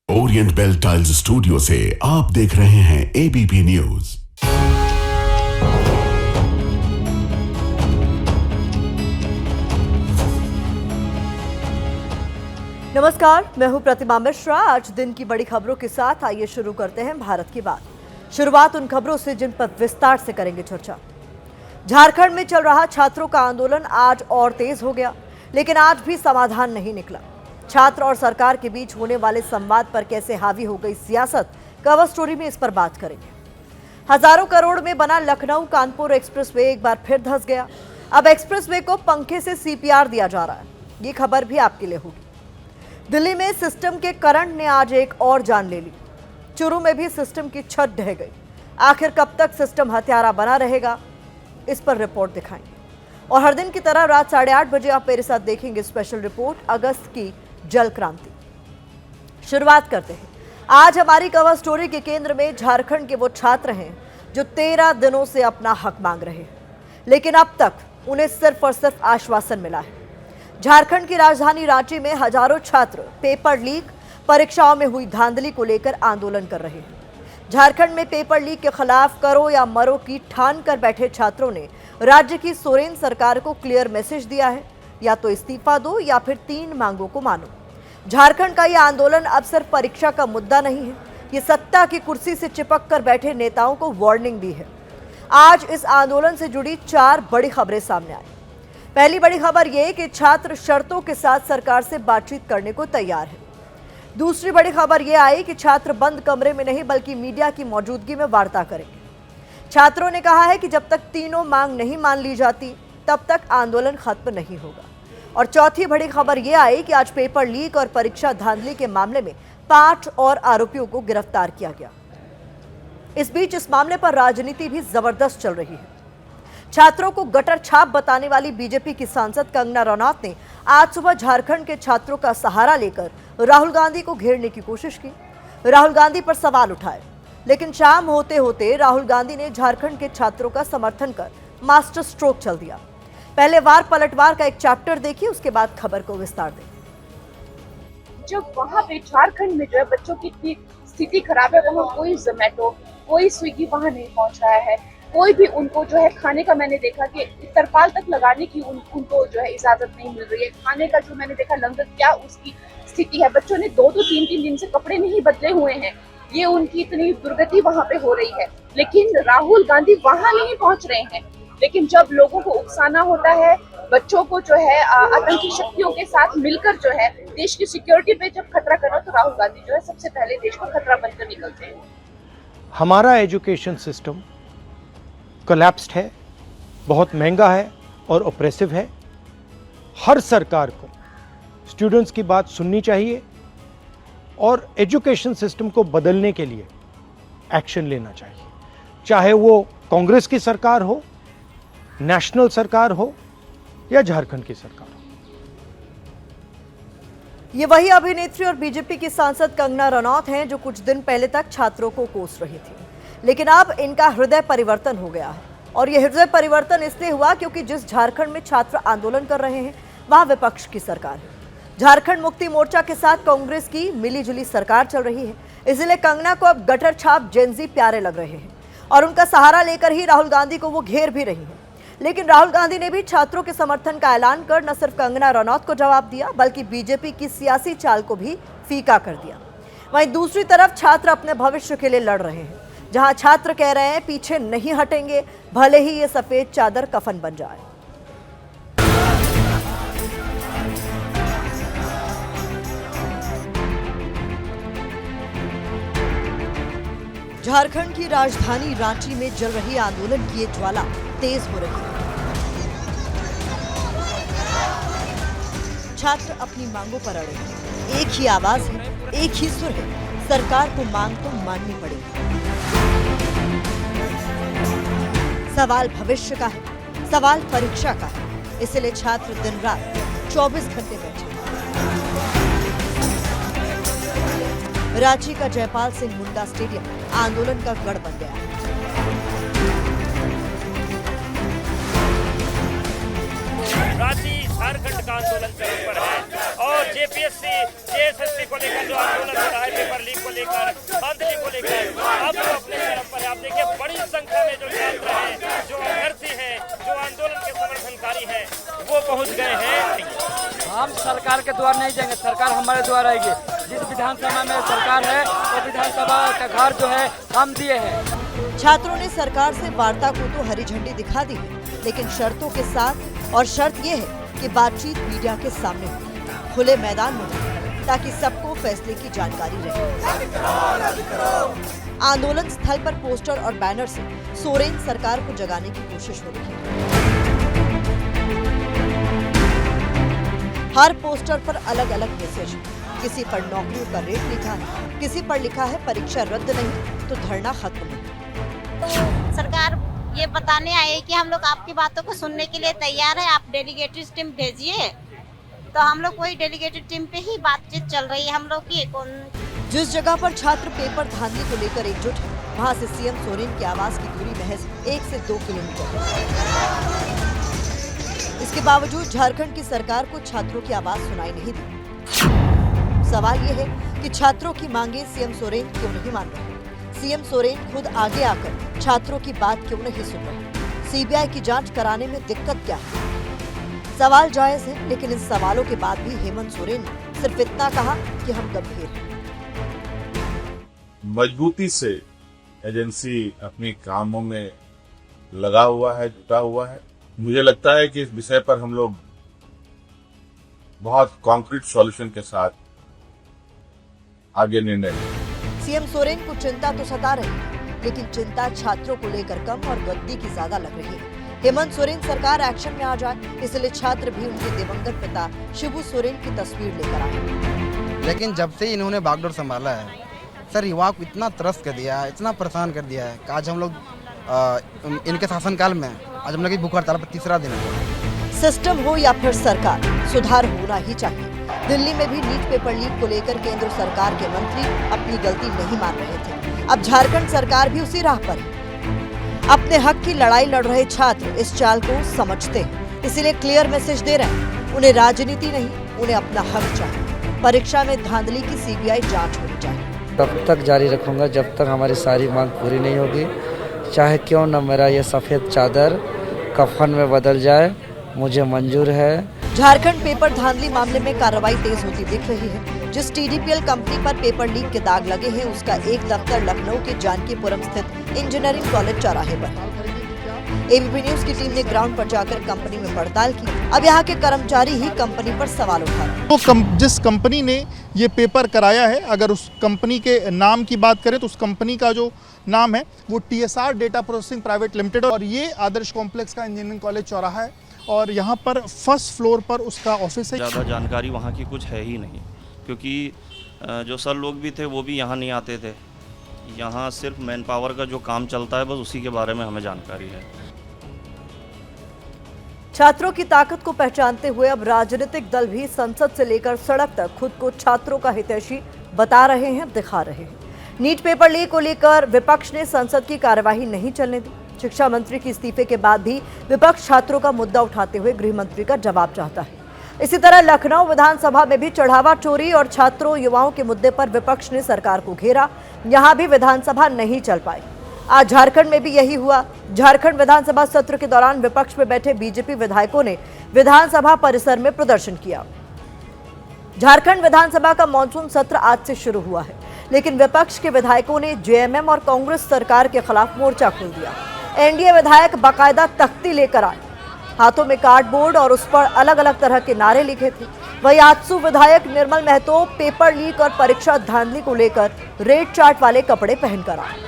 Orient bell tiles studio से आप देख रहे हैं एबीपी न्यूज। नमस्कार, मैं हूं प्रतिमा मिश्रा। आज दिन की बड़ी खबरों के साथ आइए शुरू करते हैं भारत की बात। शुरुआत उन खबरों से जिन पर विस्तार से करेंगे चर्चा। झारखंड में चल रहा छात्रों का आंदोलन आज और तेज हो गया, लेकिन आज भी समाधान नहीं निकला। छात्र और सरकार के बीच होने वाले संवाद पर कैसे हावी हो गई सियासत, कवर स्टोरी में इस पर बात करेंगे। हजारों करोड़ में बना लखनऊ कानपुर एक्सप्रेसवे एक बार फिर धंस गया। अब एक्सप्रेसवे को पंखे से सीपीआर दिया जा रहा है। ये खबर भी आपके लिए होगी। दिल्ली में सिस्टम के करंट ने आज एक और जान ले ली। चुरू में भी सिस्टम की छत ढह गई। आखिर कब तक सिस्टम हत्यारा बना रहेगा, इस पर रिपोर्ट दिखाएंगे। और हर दिन की तरह रात 8:30 बजे आप मेरे साथ देखेंगे स्पेशल रिपोर्ट अगस्त की जल क्रांति। शुरुआत करते हैं। आज हमारी कवर स्टोरी के केंद्र में झारखंड के वो छात्र हैं जो 13 दिनों से अपना हक मांग रहे हैं, लेकिन अब तक उन्हें सिर्फ और सिर्फ आश्वासन मिला है। झारखंड की राजधानी रांची में हजारों छात्र पेपर लीक, परीक्षाओं में हुई धांधली को लेकर आंदोलन कर रहे हैं। झारखंड में पेपर लीक के खिलाफ करो या मरो की ठान कर बैठे छात्रों ने राज्य की सोरेन सरकार को क्लियर मैसेज दिया है, या तो इस्तीफा दो या फिर 3 मांगों को मानो। झारखंड का यह आंदोलन अब सिर्फ परीक्षा का मुद्दा नहीं है, ये सत्ता की कुर्सी से चिपक कर बैठे नेताओं को वार्निंग भी है। आज इस आंदोलन से जुड़ी 4 बड़ी खबरें सामने आई। पहली बड़ी खबर यह कि छात्र शर्तों के साथ सरकार से बातचीत करने को तैयार है। दूसरी बड़ी खबर यह आई कि छात्र बंद कमरे में नहीं बल्कि मीडिया की मौजूदगी में वार्ता करेंगे। छात्रों ने कहा है कि जब तक तीनों मांग नहीं मान ली जाती तब तक आंदोलन खत्म नहीं होगा। और चौथी बड़ी खबर यह आई कि आज पेपर लीक और परीक्षा धांधली के मामले में 5 और आरोपियों को गिरफ्तार किया गया। इस बीच इस मामले पर राजनीति भी जबरदस्त चल रही है। छात्रों को गटर छाप बताने वाली बीजेपी की सांसद कंगना रनौत ने आज सुबह झारखंड के छात्रों का सहारा लेकर राहुल गांधी को घेरने की कोशिश की, राहुल गांधी पर सवाल उठाए, लेकिन शाम होते होते राहुल गांधी ने झारखंड के छात्रों का समर्थन कर मास्टर स्ट्रोक चल दिया। पहले वार पलटवार का एक चैप्टर देखिए, उसके बाद खबर को विस्तार दें। जब वहाँ पे झारखंड में जो है बच्चों की इतनी स्थिति खराब है, वहाँ कोई जोमेटो कोई स्विगी वहाँ नहीं पहुँच रहा है। कोई भी उनको जो है खाने का, मैंने देखा कि तरपाल तक लगाने की उनको जो है इजाजत नहीं मिल रही है। खाने का जो मैंने देखा लंगर, क्या उसकी स्थिति है। बच्चों ने 2-2 3-3 दिन से कपड़े नहीं बदले हुए हैं। ये उनकी इतनी दुर्गति वहाँ पे हो रही है, लेकिन राहुल गांधी वहाँ नहीं पहुँच रहे हैं। लेकिन जब लोगों को उकसाना होता है, बच्चों को जो है आतंकी शक्तियों के साथ मिलकर जो है देश की सिक्योरिटी पे जब खतरा करो, तो राहुल गांधी जो है सबसे पहले देश को खतरा बनकर निकलते हैं। हमारा एजुकेशन सिस्टम कोलैप्स्ड है, बहुत महंगा है और ऑप्रेसिव है। हर सरकार को स्टूडेंट्स की बात सुननी चाहिए और एजुकेशन सिस्टम को बदलने के लिए एक्शन लेना चाहिए, चाहे वो कांग्रेस की सरकार हो, नेशनल सरकार हो या झारखंड की सरकार हो। ये वही अभिनेत्री और बीजेपी की सांसद कंगना रनौत हैं जो कुछ दिन पहले तक छात्रों को कोस रही थी, लेकिन अब इनका हृदय परिवर्तन हो गया है। और यह हृदय परिवर्तन इसलिए हुआ क्योंकि जिस झारखंड में छात्र आंदोलन कर रहे हैं वहां विपक्ष की सरकार है। झारखंड मुक्ति मोर्चा के साथ कांग्रेस की मिलीजुली सरकार चल रही है, इसलिए कंगना को अब गटर छाप जेनजी प्यारे लग रहे हैं और उनका सहारा लेकर ही राहुल गांधी को वो घेर भी रही है। लेकिन राहुल गांधी ने भी छात्रों के समर्थन का ऐलान कर न सिर्फ कंगना रनौत को जवाब दिया, बल्कि बीजेपी की सियासी चाल को भी फीका कर दिया। वहीं दूसरी तरफ छात्र अपने भविष्य के लिए लड़ रहे हैं, जहां छात्र कह रहे हैं पीछे नहीं हटेंगे, भले ही ये सफेद चादर कफन बन जाए। झारखंड की राजधानी रांची में जल रही आंदोलन की ये ज्वाला तेज हो रही है। छात्र अपनी मांगों पर अड़े हैं। एक ही आवाज है, एक ही सुर है, सरकार को मांग तो माननी पड़ेगी। सवाल भविष्य का है, सवाल परीक्षा का है, इसलिए छात्र दिन रात 24 घंटे बैठे। रांची का जयपाल सिंह मुंडा स्टेडियम आंदोलन का गढ़ बन गया है। रांची झारखंड का आंदोलन चरम पर है और जेपीएससी जेएसएससी को लेकर जो आंदोलन हो रहा है पेपर सरकार के द्वार नहीं जाएंगे, सरकार हमारे द्वार आएगी। जिस विधानसभा में सरकार है वो विधानसभा का घर जो है हम दिए हैं। छात्रों ने सरकार से वार्ता को तो हरी झंडी दिखा दी है, लेकिन शर्तों के साथ, और शर्त ये है कि बातचीत मीडिया के सामने हो, खुले मैदान में हो, ताकि सबको फैसले की जानकारी रहे। आंदोलन स्थल पर पोस्टर और बैनर से सोरेन सरकार को जगाने की कोशिश हो रही है। हर पोस्टर पर अलग अलग मैसेज, किसी पर नौकरियों का रेट लिखा है, किसी पर लिखा है परीक्षा रद्द नहीं तो धरना खत्म नहीं। सरकार ये बताने आई है कि हम लोग आपकी बातों को सुनने के लिए तैयार है, आप डेलीगेटेड टीम भेजिए। तो हम लोग वही डेलीगेटेड टीम पे ही बातचीत चल रही है हम लोग की। जिस जगह पर छात्र पेपर धांधली को लेकर एकजुट है, वहाँ से सीएम सोरेन के आवास की दूरी महज 1 से 2 किलोमीटर है। इसके बावजूद झारखंड की सरकार को छात्रों की आवाज सुनाई नहीं दी। सवाल ये है कि छात्रों की मांगे सीएम सोरेन क्यों नहीं मान रहे? सीएम सोरेन खुद आगे आकर छात्रों की बात क्यों नहीं सुन रहे? सीबीआई की जांच कराने में दिक्कत क्या है? सवाल जायज है, लेकिन इन सवालों के बाद भी हेमंत सोरेन ने सिर्फ इतना कहा कि हम गंभीर हैं। मजबूती से एजेंसी अपने कामों में लगा हुआ है, जुटा हुआ है। मुझे लगता है कि इस विषय पर हम लोग बहुत कॉन्क्रीट सॉल्यूशन के साथ आगे निर्णय लेंगे। सीएम सोरेन को चिंता तो सता रही है, लेकिन चिंता छात्रों को लेकर कम और गद्दी की ज्यादा लग रही है। हेमंत सोरेन सरकार एक्शन में आ जाए, इसलिए छात्र भी उनके दिवंगत पिता शिबू सोरेन की तस्वीर लेकर आए। लेकिन जब से इन्होंने बागडोर संभाला है सर, युवा को इतना त्रस्त कर दिया है, इतना परेशान कर दिया है कि आज हम लोग इनके शासनकाल में आज हम लोग की भूख हड़ताल पर तीसरा दिन है। सिस्टम हो या फिर सरकार, सुधार होना ही चाहिए। दिल्ली में भी नीट पेपर लीक को लेकर केंद्र सरकार के मंत्री अपनी गलती नहीं मान रहे थे। अब झारखंड सरकार भी उसी राह पर है। अपने हक की लड़ाई लड़ रहे छात्र इस चाल को समझते हैं, इसीलिए क्लियर मैसेज दे रहे हैं। उन्हें राजनीति नहीं, उन्हें अपना हक चाहिए। परीक्षा में धांधली की सीबीआई जांच होनी चाहिए। तब तक जारी रखूंगा जब तक हमारी सारी मांग पूरी नहीं होगी, चाहे क्यों न मेरा ये सफेद चादर कफन में बदल जाए, मुझे मंजूर है। झारखंड पेपर धांधली मामले में कार्रवाई तेज होती दिख रही है। जिस टीडीपीएल कंपनी पर पेपर लीक के दाग लगे हैं, उसका एक दफ्तर लखनऊ के जानकीपुरम स्थित इंजीनियरिंग कॉलेज चौराहे पर। एबीपी न्यूज की टीम ने ग्राउंड पर जाकर कंपनी में पड़ताल की। अब यहाँ के कर्मचारी ही कंपनी पर सवाल उठा रहे हैं। तो जिस कंपनी ने ये पेपर कराया है, अगर उस कंपनी के नाम की बात करें तो उस कंपनी का जो नाम है वो TSR data processing private limited, और ये आदर्श कॉम्प्लेक्स का इंजीनियरिंग कॉलेज चौराहा है, और यहाँ पर फर्स्ट फ्लोर पर उसका ऑफिस है। ज़्यादा जानकारी वहाँ की कुछ है ही नहीं, क्योंकि जो सर लोग भी थे वो भी यहाँ नहीं आते थे। यहाँ सिर्फ मैन पावर का जो काम चलता है बस उसी के बारे में हमें जानकारी है। छात्रों की ताकत को पहचानते हुए अब राजनीतिक दल भी संसद से लेकर सड़क तक खुद को छात्रों का हितैषी बता रहे हैं, दिखा रहे हैं। नीट पेपर लीक को लेकर विपक्ष ने संसद की कार्यवाही नहीं चलने दी। शिक्षा मंत्री के इस्तीफे के बाद भी विपक्ष छात्रों का मुद्दा उठाते हुए गृह मंत्री का जवाब चाहता है। इसी तरह लखनऊ विधानसभा में भी चढ़ावा चोरी और छात्रों युवाओं के मुद्दे पर विपक्ष ने सरकार को घेरा। यहां भी विधानसभा नहीं चल पाई। आज झारखंड में भी यही हुआ। झारखंड विधानसभा सत्र के दौरान विपक्ष में बैठे बीजेपी विधायकों ने विधानसभा परिसर में प्रदर्शन किया। झारखंड विधानसभा का मानसून सत्र आज से शुरू हुआ है, लेकिन विपक्ष के विधायकों ने जेएमएम और कांग्रेस सरकार के खिलाफ मोर्चा खोल दिया। एनडीए विधायक बाकायदा तख्ती लेकर आए, हाथों में कार्डबोर्ड और उस पर अलग अलग तरह के नारे लिखे थे। वहीं आजसू विधायक निर्मल महतो पेपर लीक और परीक्षा धांधली को लेकर रेड चार्ट वाले कपड़े पहनकर आए।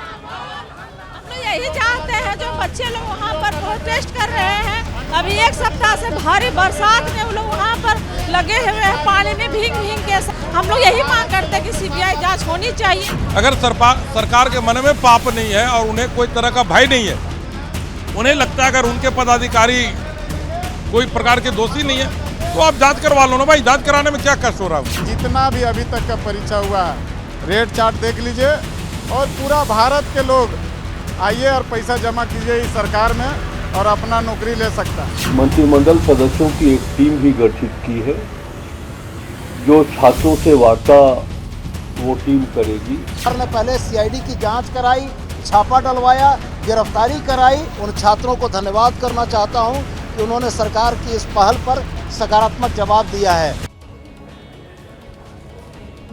यही चाहते हैं जो बच्चे लोग वहाँ पर प्रोटेस्ट कर रहे हैं। अभी एक सप्ताह से भारी बरसात में वो लोग वहाँ पर लगे हुए हैं, पानी में भीग भीग के। हम लोग यही मांग करते हैं कि सीबीआई जांच होनी चाहिए। अगर सरकार के मन में पाप नहीं है और उन्हें कोई तरह का भय नहीं है, उन्हें लगता है अगर उनके पदाधिकारी कोई प्रकार के दोषी नहीं है तो आप जांच करवा लो ना भाई। जांच कराने में क्या कष्ट हो रहा है? जितना भी अभी तक का परीक्षा हुआ रेड चार्ट देख लीजिए, और पूरा भारत के लोग आइए और पैसा जमा कीजिए इस सरकार में और अपना नौकरी ले सकता है। मंत्रिमंडल सदस्यों की एक टीम भी गठित की है जो छात्रों से वार्ता वो टीम करेगी। ने पहले सीआईडी की जांच कराई, छापा डलवाया, गिरफ्तारी कराई। उन छात्रों को धन्यवाद करना चाहता हूं कि उन्होंने सरकार की इस पहल पर सकारात्मक जवाब दिया है।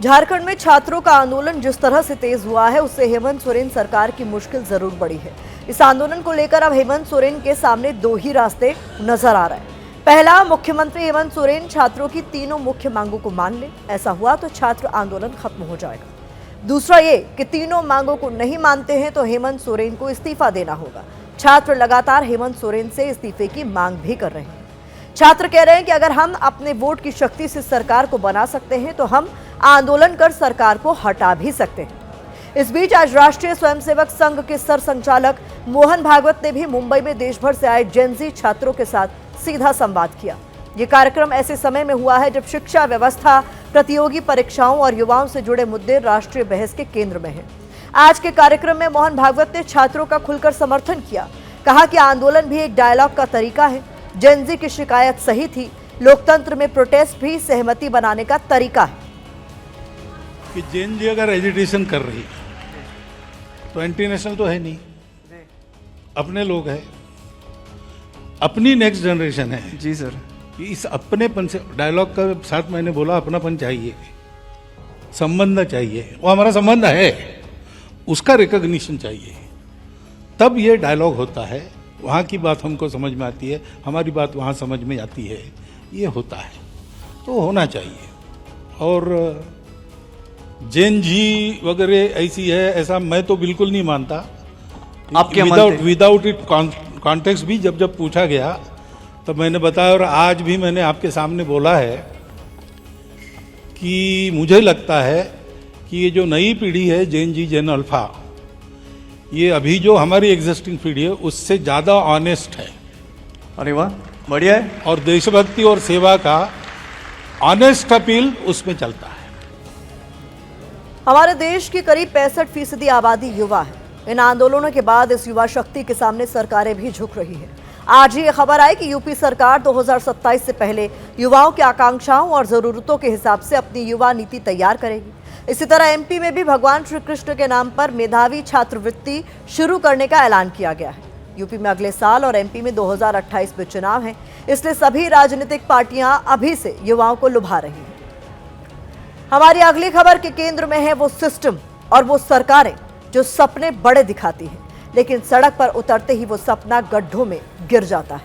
झारखंड में छात्रों का आंदोलन जिस तरह से तेज हुआ है उससे हेमंत सोरेन सरकार की मुश्किल जरूर बढ़ी है। इस आंदोलन को लेकर अब हेमंत सोरेन के सामने दो ही रास्ते नजर आ रहे हैं। पहला, मुख्यमंत्री हेमंत सोरेन छात्रों की तीनों मुख्य मांगों को मान ले, ऐसा हुआ तो छात्र आंदोलन खत्म हो जाएगा। दूसरा ये कि तीनों मांगों को नहीं मानते हैं तो हेमंत सोरेन को इस्तीफा देना होगा। छात्र लगातार हेमंत सोरेन से इस्तीफे की मांग भी कर रहे हैं। छात्र कह रहे हैं कि अगर हम अपने वोट की शक्ति से सरकार को बना सकते हैं तो हम आंदोलन कर सरकार को हटा भी सकते हैं। इस बीच आज राष्ट्रीय स्वयंसेवक संघ के सरसंचालक मोहन भागवत ने भी मुंबई में देश भर से आए जेनजी छात्रों के साथ सीधा संवाद किया। ये कार्यक्रम ऐसे समय में हुआ है जब शिक्षा व्यवस्था, प्रतियोगी परीक्षाओं और युवाओं से जुड़े मुद्दे राष्ट्रीय बहस के केंद्र में हैं। आज के कार्यक्रम में मोहन भागवत ने छात्रों का खुलकर समर्थन किया। कहा कि आंदोलन भी एक डायलॉग का तरीका है। जेनजी की शिकायत सही थी। लोकतंत्र में प्रोटेस्ट भी सहमति बनाने का तरीका है कि जेनजी अगर एजिटेशन कर रही है तो एंटी नेशनल तो है नहीं, अपने लोग हैं, अपनी नेक्स्ट जनरेशन है। जी सर, इस अपनेपन से डायलॉग का साथ मैंने बोला अपनापन चाहिए, संबंध चाहिए, वो हमारा संबंध है, उसका रिकॉग्निशन चाहिए, तब ये डायलॉग होता है। वहाँ की बात हमको समझ में आती है, हमारी बात वहाँ समझ में आती है, ये होता है तो होना चाहिए। और जेनजी वगैरह ऐसी है ऐसा मैं तो बिल्कुल नहीं मानता। आप क्या मानते हैं? विदाउट इट कॉन्टेक्स्ट भी जब पूछा गया तब मैंने बताया और आज भी मैंने आपके सामने बोला है कि मुझे लगता है कि ये जो नई पीढ़ी है जेनजी, जेन अल्फा, ये अभी जो हमारी एग्जिस्टिंग पीढ़ी है उससे ज़्यादा ऑनेस्ट है। अरे वाह, बढ़िया है। और देशभक्ति और सेवा का ऑनेस्ट अपील उसमें चलता है। हमारे देश की करीब 65% आबादी युवा है। इन आंदोलनों के बाद इस युवा शक्ति के सामने सरकारें भी झुक रही है। आज ही खबर आई कि यूपी सरकार 2027 से पहले युवाओं की आकांक्षाओं और जरूरतों के हिसाब से अपनी युवा नीति तैयार करेगी। इसी तरह एमपी में भी भगवान श्री कृष्ण के नाम पर मेधावी छात्रवृत्ति शुरू करने का ऐलान किया गया है। यूपी में अगले साल और एमपी में 2028 में चुनाव है, इसलिए सभी राजनीतिक पार्टियां अभी से युवाओं को लुभा रही हैं। हमारी अगली खबर के केंद्र में है वो सिस्टम और वो सरकारें जो सपने बड़े दिखाती हैं, लेकिन सड़क पर उतरते ही वो सपना गड्ढों में गिर जाता है।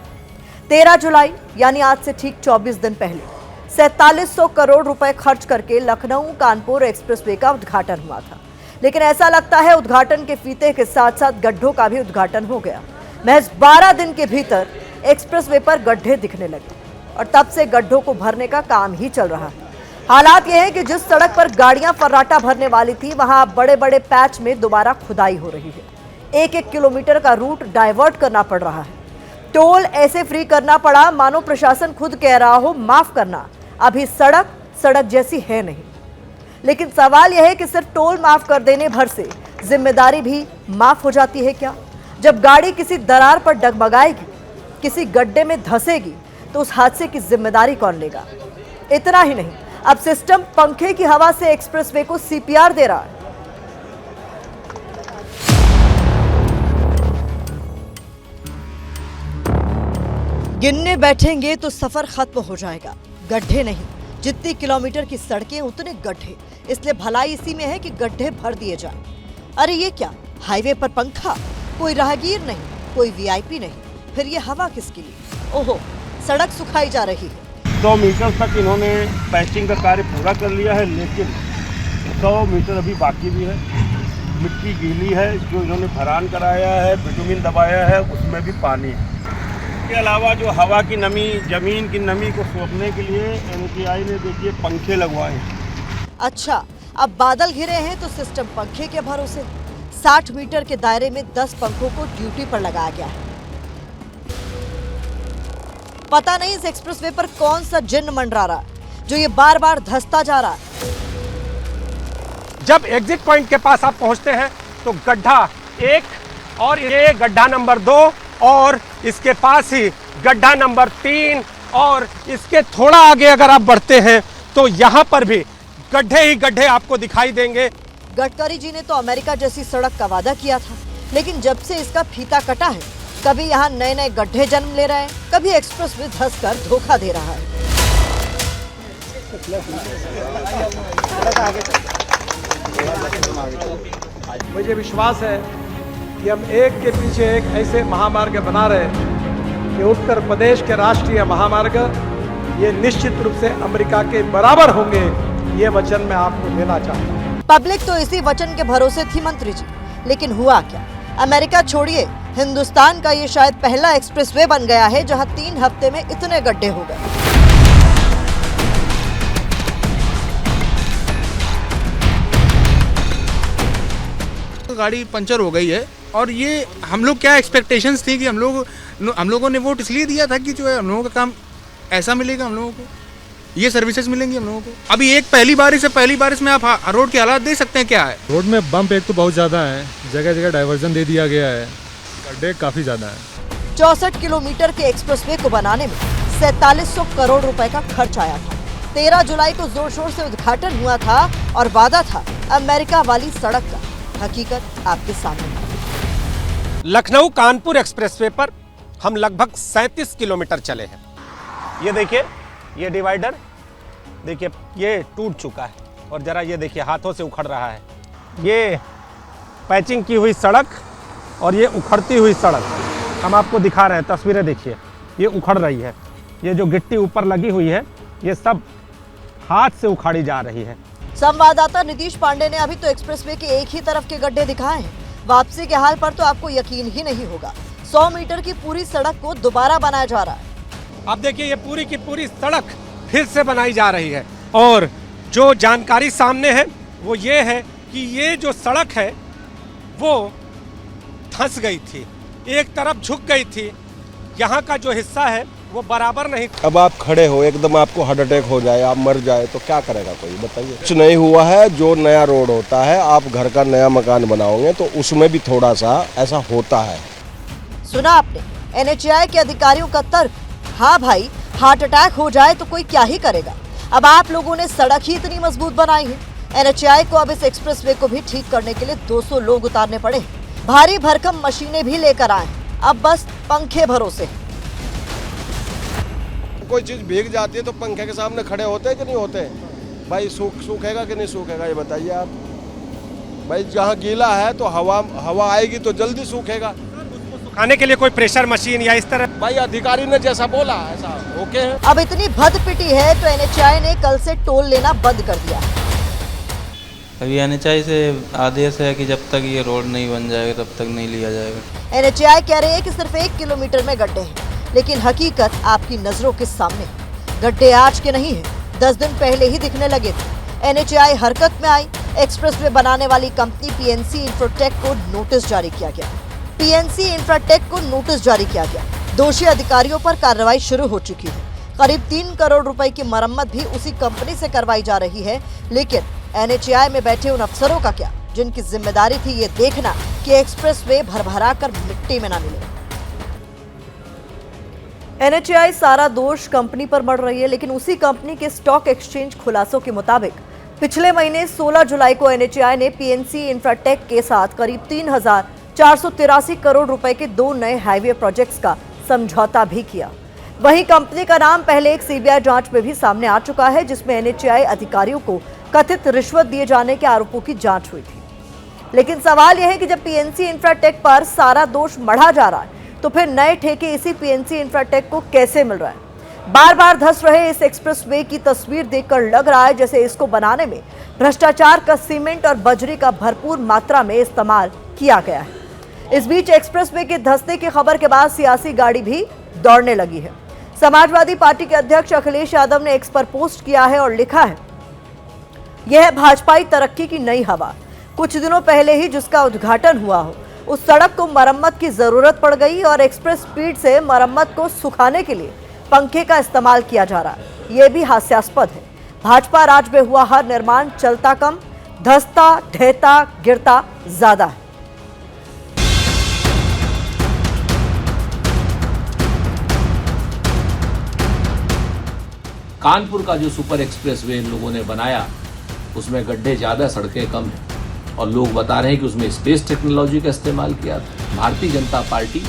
13 जुलाई यानी आज से ठीक 24 दिन पहले 4700 करोड़ रुपए खर्च करके लखनऊ कानपुर एक्सप्रेसवे का उद्घाटन हुआ था, लेकिन ऐसा लगता है उद्घाटन के फीते के साथ साथ गड्ढों का भी उद्घाटन हो गया। महज 12 दिन के भीतर एक्सप्रेसवे पर गड्ढे दिखने लगे और तब से गड्ढों को भरने का काम ही चल रहा है। हालात यह है कि जिस सड़क पर गाड़ियां फर्राटा भरने वाली थी वहां बड़े बड़े पैच में दोबारा खुदाई हो रही है। 1-1 किलोमीटर का रूट डाइवर्ट करना पड़ रहा है। टोल ऐसे फ्री करना पड़ा मानो प्रशासन खुद कह रहा हो माफ करना, अभी सड़क जैसी है नहीं। लेकिन सवाल यह है कि सिर्फ टोल माफ कर देने भर से जिम्मेदारी भी माफ हो जाती है क्या? जब गाड़ी किसी दरार पर डगमगाएगी, किसी गड्ढे में धंसेगी तो उस हादसे की जिम्मेदारी कौन लेगा? इतना ही नहीं, अब सिस्टम पंखे की हवा से एक्सप्रेसवे को सीपीआर दे रहा है। गिनने बैठेंगे तो सफर खत्म हो जाएगा। गड्ढे नहीं, जितनी किलोमीटर की सड़कें उतने गड्ढे, इसलिए भलाई इसी में है कि गड्ढे भर दिए जाएं। अरे ये क्या, हाईवे पर पंखा, कोई राहगीर नहीं, कोई वीआईपी नहीं, फिर ये हवा किसके लिए? ओहो, सड़क सुखाई जा रही है। 100 मीटर तक इन्होंने पैचिंग का कार्य पूरा कर लिया है, लेकिन 100 मीटर अभी बाकी भी है। मिट्टी गीली है, जो इन्होंने भरान कराया है, बिटुमिन दबाया है, उसमें भी पानी है। इसके अलावा जो हवा की नमी, जमीन की नमी को सोखने के लिए एनपीआई ने देखिए पंखे लगवाए हैं। अच्छा, अब बादल घिरे हैं तो सिस्टम पंखे के भरोसे। 60 मीटर के दायरे में 10 पंखों को ड्यूटी पर लगाया गया है। पता नहीं इस एक्सप्रेसवे पर कौन सा जिन्न मंडरा रहा है जो ये बार बार धंसता जा रहा है। जब एग्जिट पॉइंट के पास आप पहुंचते हैं तो गड्ढा 1 और ये गड्ढा नंबर 2 और इसके पास ही गड्ढा नंबर 3 और इसके थोड़ा आगे अगर आप बढ़ते हैं तो यहाँ पर भी गड्ढे ही गड्ढे आपको दिखाई देंगे। गडकरी जी ने तो अमेरिका जैसी सड़क का वादा किया था, लेकिन जब से इसका फीता कटा है, कभी यहाँ नए नए गड्ढे जन्म ले रहे हैं, कभी एक्सप्रेस में धंस कर धोखा दे रहा है। मुझे विश्वास है कि हम एक के पीछे एक ऐसे महामार्ग बना रहे हैं कि उत्तर प्रदेश के राष्ट्रीय महामार्ग ये निश्चित रूप से अमेरिका के बराबर होंगे। ये वचन मैं आपको देना चाहता हूँ। पब्लिक तो इसी वचन के भरोसे थी मंत्री जी, लेकिन हुआ क्या? अमेरिका छोड़िए, हिंदुस्तान का ये शायद पहला एक्सप्रेसवे बन गया है जहां 3 हफ्ते में इतने गड्ढे हो गए। गाड़ी पंचर हो गई है और ये हम लोग क्या एक्सपेक्टेशंस थी कि हम लोगों ने वोट इसलिए दिया था कि जो है हम लोगों का काम ऐसा मिलेगा, हम लोगों को ये सर्विसेज मिलेंगी हम लोगों को। अभी एक पहली बारिश में आप रोड के हालात देख सकते हैं क्या है। रोड में बम्प एक तो बहुत ज़्यादा है, जगह जगह डाइवर्जन दे दिया गया है, गड्ढे काफ़ी ज़्यादा है। 64 किलोमीटर के एक्सप्रेसवे को बनाने में 4700 करोड़ रुपए का खर्च आया था। 13 जुलाई को जोर शोर से उद्घाटन हुआ था और वादा था अमेरिका वाली सड़क का। हकीकत आपके सामने। लखनऊ कानपुर एक्सप्रेसवे पर हम लगभग 37 किलोमीटर चले हैं। ये देखिए, ये डिवाइडर देखिए, ये टूट चुका है और जरा ये देखिए हाथों से उखड़ रहा है। ये पैचिंग की हुई सड़क और ये उखड़ती हुई सड़क हम आपको दिखा रहे हैं, तस्वीरें देखिए, ये उखड़ रही है। ये जो गिट्टी ऊपर लगी हुई है ये सब हाथ से उखाड़ी जा रही है। संवाददाता नीतीश पांडे ने अभी तो एक्सप्रेसवे के एक ही तरफ के गड्ढे दिखाए हैं। वापसी के हाल पर तो आपको यकीन ही नहीं होगा। 100 मीटर की पूरी सड़क को दोबारा बनाया जा रहा है। अब देखिए, ये पूरी की पूरी सड़क फिर से बनाई जा रही है और जो जानकारी सामने है वो ये है कि ये जो सड़क है वो धंस गई थी, एक तरफ झुक गई थी। यहाँ का जो हिस्सा है वो बराबर नहीं। अब आप खड़े हो, एकदम आपको हार्ट अटैक हो जाए, आप मर जाए तो क्या करेगा कोई, बताइए। कुछ नहीं हुआ है। जो नया रोड होता है, आप घर का नया मकान बनाओगे तो उसमें भी थोड़ा सा ऐसा होता है। सुना आपने NHAI के अधिकारियों का तर्क। हाँ भाई, हार्ट अटैक हो जाए तो कोई क्या ही करेगा। अब आप लोगों ने सड़क ही इतनी मजबूत बनाई है, NHAI को अब इस एक्सप्रेसवे को भी ठीक करने के लिए 200 लोग उतारने पड़े। भारी भरकम मशीनें भी लेकर आए, अब बस पंखे भरोसे। कोई चीज भीग जाती है तो पंखे के सामने खड़े होते हैं कि नहीं होते भाई? सूखेगा कि नहीं सूखेगा ये बताइए आप भाई। जहाँ गीला है तो हवा आएगी तो जल्दी सूखेगा। सुखाने के लिए कोई प्रेशर मशीन या इस तरह? भाई अधिकारी ने जैसा बोला ऐसा ओके है। अब इतनी भद पिटी है तो NHAI ने कल से टोल लेना बंद कर दिया। अभी NHAI से आदेश है कि जब तक ये रोड नहीं बन जाएगा तब तक नहीं लिया जाएगा। NHAI कह रहे हैं कि सिर्फ 1 किलोमीटर में गड्ढे हैं, लेकिन हकीकत आपकी नजरों के सामने। गड्ढे आज के नहीं हैं, 10 दिन पहले ही दिखने लगे थे। NHAI हरकत में आई। एक्सप्रेसवे बनाने वाली कंपनी PNC इंफ्राटेक को नोटिस जारी किया गया। PNC इंफ्राटेक को नोटिस जारी किया गया। दोषी अधिकारियों पर कार्रवाई शुरू हो चुकी है। करीब 3 करोड़ रुपए की मरम्मत भी उसी कंपनी से करवाई जा रही है। लेकिन NHAI में बैठे उन अफसरों का क्या, जिनकी जिम्मेदारी थी ये देखना कि एक्सप्रेसवे भरभरा कर मिट्टी में ना मिले। NHAI सारा दोष कंपनी पर मढ़ रही है, लेकिन उसी कंपनी के स्टॉक एक्सचेंज खुलासों के मुताबिक पिछले महीने 16 जुलाई को NHAI ने PNC इंफ्राटेक के साथ करीब 3,483 करोड़ रुपए के 2 नए हाईवे प्रोजेक्ट्स का समझौता भी किया। वहीं कंपनी का नाम पहले एक CBI जांच में भी सामने आ चुका है, जिसमें NHAI अधिकारियों को कथित रिश्वत दिए जाने के आरोपों की जांच हुई थी। लेकिन सवाल यह है कि जब PNC इंफ्राटेक पर सारा दोष मढ़ा जा रहा है तो फिर नए ठेके इसी PNC इंफ्राटेक को कैसे मिल रहा है? बार बार धंस रहे इस एक्सप्रेसवे की तस्वीर देखकर लग रहा है जैसे इसको बनाने में भ्रष्टाचार का सीमेंट और बजरी का भरपूर मात्रा में इस्तेमाल किया गया है। इस बीच एक्सप्रेसवे के धंसने की खबर के बाद सियासी गाड़ी भी दौड़ने लगी है। समाजवादी पार्टी के अध्यक्ष अखिलेश यादव ने एक्स पर पोस्ट किया है और लिखा है, यह है भाजपाई तरक्की की नई हवा। कुछ दिनों पहले ही जिसका उद्घाटन हुआ हो, उस सड़क को मरम्मत की जरूरत पड़ गई और एक्सप्रेस स्पीड से मरम्मत को सुखाने के लिए पंखे का इस्तेमाल किया जा रहा है। यह भी हास्यास्पद है। भाजपा राज में हुआ हर निर्माण चलता कम, धंसता, ढहता, गिरता ज्यादा है। कानपुर का जो सुपर एक्सप्रेसवे इन लोगों ने बनाया उसमें गड्ढे ज्यादा, सड़कें कम हैं और लोग बता रहे हैं कि उसमें स्पेस टेक्नोलॉजी का इस्तेमाल किया था। भारतीय जनता पार्टी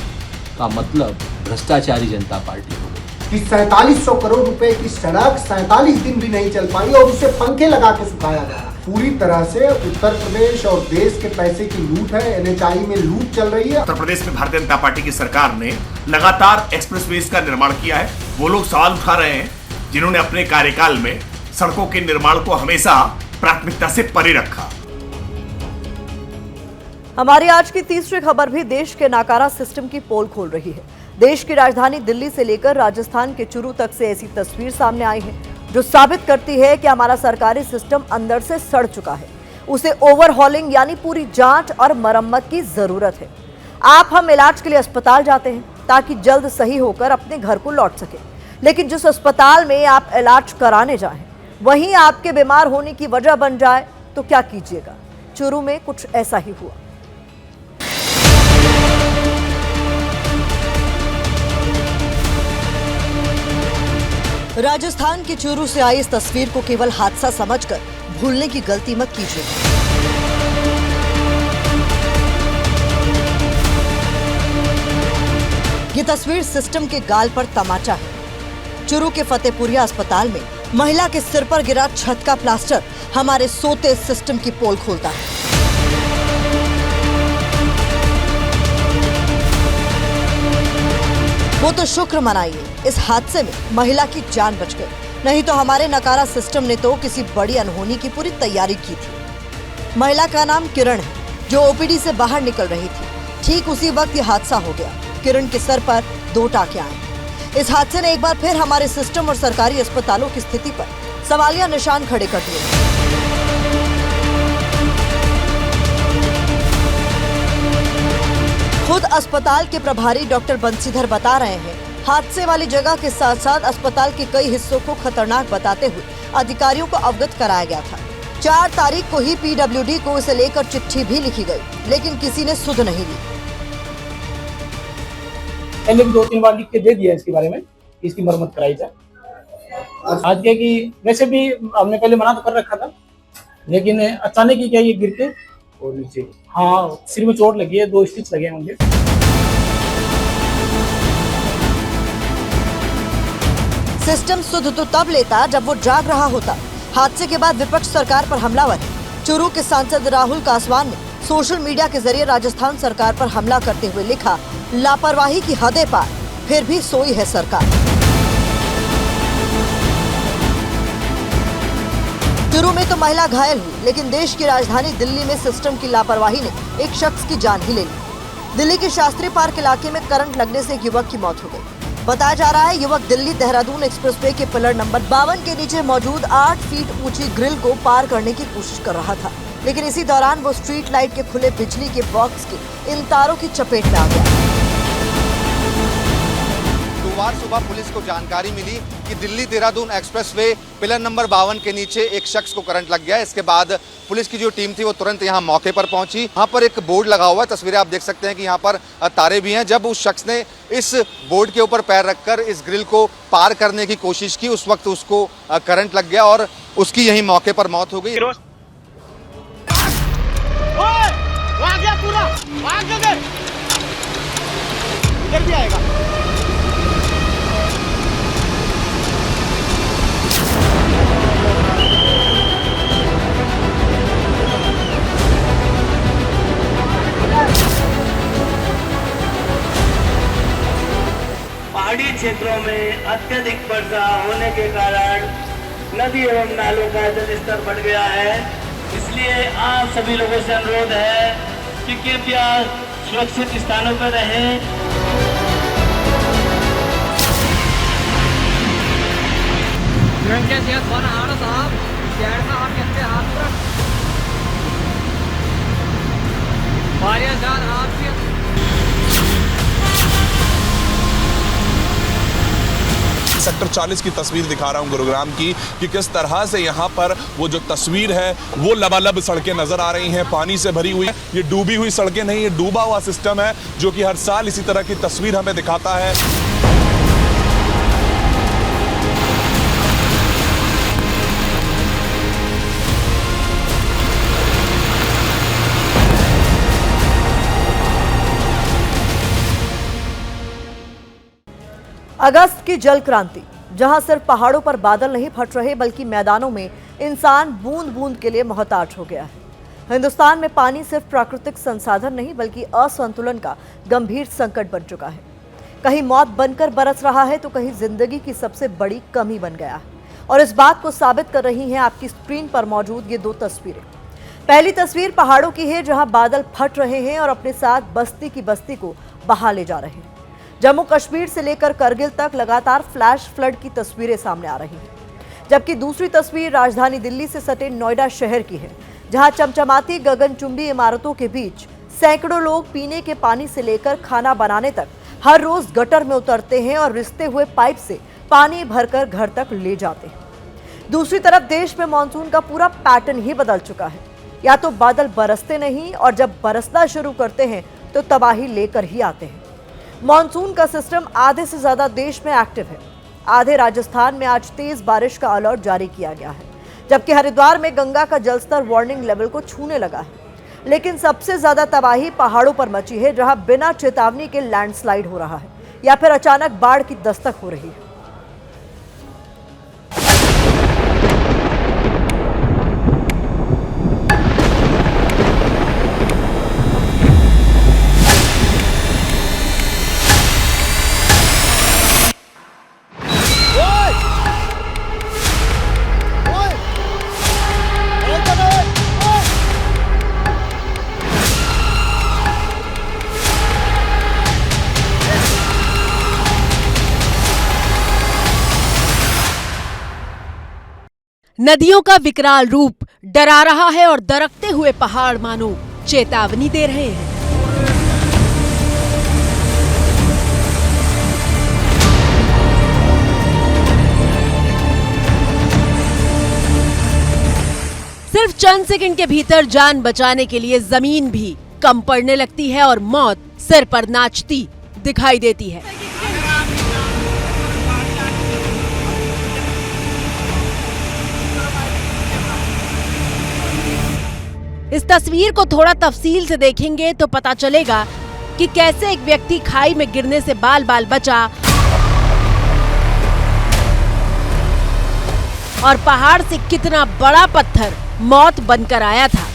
का मतलब भ्रष्टाचारी जनता पार्टी हो गई। कि 4700 करोड़ रुपए की सड़क 47 दिन भी नहीं चल पाई और उसे पंखे लगा के सुखाया गया। पूरी तरह से उत्तर प्रदेश और देश के पैसे की लूट है। NHAI में लूट चल रही है। उत्तर प्रदेश में भारतीय जनता पार्टी की सरकार ने लगातार एक्सप्रेसवेज का निर्माण किया है। वो लोग सवाल उठा रहे हैं जिन्होंने अपने कार्यकाल में सड़कों के निर्माण को हमेशा प्राथमिकता से परे रखा। हमारी आज की तीसरी खबर भी देश के नाकारा सिस्टम की पोल खोल रही है। देश की राजधानी दिल्ली से लेकर राजस्थान के चुरू तक से ऐसी तस्वीर सामने आई है जो साबित करती है कि हमारा सरकारी सिस्टम अंदर से सड़ चुका है। उसे ओवरहॉलिंग यानी पूरी जांच और मरम्मत की जरूरत है। हम इलाज के लिए अस्पताल जाते हैं ताकि जल्द सही होकर अपने घर को लौट सके, लेकिन जिस अस्पताल में आप इलाज कराने जाएं वहीं आपके बीमार होने की वजह बन जाए तो क्या कीजिएगा। चुरू में कुछ ऐसा ही हुआ। राजस्थान के चूरू से आई इस तस्वीर को केवल हादसा समझकर भूलने की गलती मत कीजिए। ये तस्वीर सिस्टम के गाल पर तमाचा है। चूरू के फतेहपुरिया अस्पताल में महिला के सिर पर गिरा छत का प्लास्टर हमारे सोते सिस्टम की पोल खोलता है। वो तो शुक्र मनाइए इस हादसे में महिला की जान बच गई, नहीं तो हमारे नकारा सिस्टम ने तो किसी बड़ी अनहोनी की पूरी तैयारी की थी। महिला का नाम किरण है जो ओपीडी से बाहर निकल रही थी। ठीक उसी वक्त ये हादसा हो गया। किरण के सर पर 2 टाँके आए। इस हादसे ने एक बार फिर हमारे सिस्टम और सरकारी अस्पतालों की स्थिति पर सवालिया निशान खड़े कर दिए। खुद अस्पताल के प्रभारी डॉक्टर बंसीधर बता रहे हैं, हादसे वाली जगह के साथ साथ अस्पताल के कई हिस्सों को खतरनाक बताते हुए अधिकारियों को अवगत कराया गया था। 4 तारीख को ही PWD को इसे लेकर चिट्ठी भी लिखी गई, लेकिन किसी ने सुध नहीं ली। पहले भी 2-3 बार लिख के दे दिया इसके बारे में, इसकी मरम्मत कराई जाए। आज क्या कि वैसे भी हमने पहले मना तो कर रखा था, लेकिन अचानक ही क्या ये गिर के और नीचे, हाँ सिर में चोट लगी है, 2 स्टिच लगे हैं मुझे। सिस्टम सुध तो तब लेता जब वो जाग रहा होता। हादसे के बाद विपक्ष सरकार पर हमलावर है। चूरू के सांसद राहुल कासवान ने सोशल मीडिया के जरिए राजस्थान सरकार पर हमला करते हुए लिखा, लापरवाही की हदें पार, फिर भी सोई है सरकार। चूरू में तो महिला घायल हुई, लेकिन देश की राजधानी दिल्ली में सिस्टम की लापरवाही ने एक शख्स की जान ही ले ली। दिल्ली के शास्त्री पार्क इलाके में करंट लगने से एक युवक की मौत हो गई। बताया जा रहा है युवक दिल्ली देहरादून एक्सप्रेसवे के पिलर नंबर 52 के नीचे मौजूद 8 फीट ऊंची ग्रिल को पार करने की कोशिश कर रहा था, लेकिन इसी दौरान वो स्ट्रीट लाइट के खुले बिजली के बॉक्स के इन तारों की चपेट में आ गया। सोमवार सुबह पुलिस को जानकारी मिली कि Delhi Dehradun expressway pillar number 52 के नीचे एक शख्स को करंट लग गया। इसके बाद पुलिस की जो टीम थी वो तुरंत यहाँ मौके पर पहुंची। यहाँ पर एक बोर्ड लगा हुआ है, तस्वीरें आप देख सकते हैं कि यहाँ पर तारे भी हैं। जब उस शख्स ने इस बोर्ड के ऊपर पैर रखकर इस ग्रिल को पार करने की कोशिश की, उस वक्त उसको करंट लग गया और उसकी यही मौके पर मौत हो गई। इधर भी आएगा। पहाड़ी क्षेत्रों में अत्यधिक वर्षा होने के कारण नदी एवं नालों का जलस्तर बढ़ गया है। इसलिए आप सभी लोगों से अनुरोध है कि कृपया सुरक्षित स्थानों पर रहें। सेक्टर 40 की तस्वीर दिखा रहा हूं गुरुग्राम की, कि किस तरह से यहां पर वो जो तस्वीर है वो लबालब सड़कें नजर आ रही हैं, पानी से भरी हुई। ये डूबी हुई सड़कें नहीं, ये डूबा हुआ सिस्टम है जो कि हर साल इसी तरह की तस्वीर हमें दिखाता है। अगस्त की जल क्रांति, जहां सिर्फ पहाड़ों पर बादल नहीं फट रहे बल्कि मैदानों में इंसान बूंद बूंद के लिए मोहताज हो गया है। हिंदुस्तान में पानी सिर्फ प्राकृतिक संसाधन नहीं बल्कि असंतुलन का गंभीर संकट बन चुका है। कहीं मौत बनकर बरस रहा है तो कहीं जिंदगी की सबसे बड़ी कमी बन गया है। और इस बात को साबित कर रही हैं आपकी स्क्रीन पर मौजूद ये दो तस्वीरें। पहली तस्वीर पहाड़ों की है, जहां बादल फट रहे हैं और अपने साथ बस्ती की बस्ती को बहा ले जा रहे हैं। जम्मू कश्मीर से लेकर करगिल तक लगातार फ्लैश फ्लड की तस्वीरें सामने आ रही हैं। जबकि दूसरी तस्वीर राजधानी दिल्ली से सटे नोएडा शहर की है, जहां चमचमाती गगनचुंबी इमारतों के बीच सैकड़ों लोग पीने के पानी से लेकर खाना बनाने तक हर रोज गटर में उतरते हैं और रिसते हुए पाइप से पानी भरकर घर तक ले जाते हैं। दूसरी तरफ देश में मानसून का पूरा पैटर्न ही बदल चुका है। या तो बादल बरसते नहीं और जब बरसना शुरू करते हैं तो तबाही लेकर ही आते हैं। मानसून का सिस्टम आधे से ज्यादा देश में एक्टिव है। आधे राजस्थान में आज तेज बारिश का अलर्ट जारी किया गया है, जबकि हरिद्वार में गंगा का जलस्तर वार्निंग लेवल को छूने लगा है। लेकिन सबसे ज्यादा तबाही पहाड़ों पर मची है, जहां बिना चेतावनी के लैंडस्लाइड हो रहा है या फिर अचानक बाढ़ की दस्तक हो रही है। नदियों का विकराल रूप डरा रहा है और दरकते हुए पहाड़ मानो चेतावनी दे रहे हैं। सिर्फ चंद सेकंड के भीतर जान बचाने के लिए जमीन भी कम पड़ने लगती है और मौत सिर पर नाचती दिखाई देती है। इस तस्वीर को थोड़ा तफसील से देखेंगे तो पता चलेगा कि कैसे एक व्यक्ति खाई में गिरने से बाल बाल बचा और पहाड़ से कितना बड़ा पत्थर मौत बनकर आया था।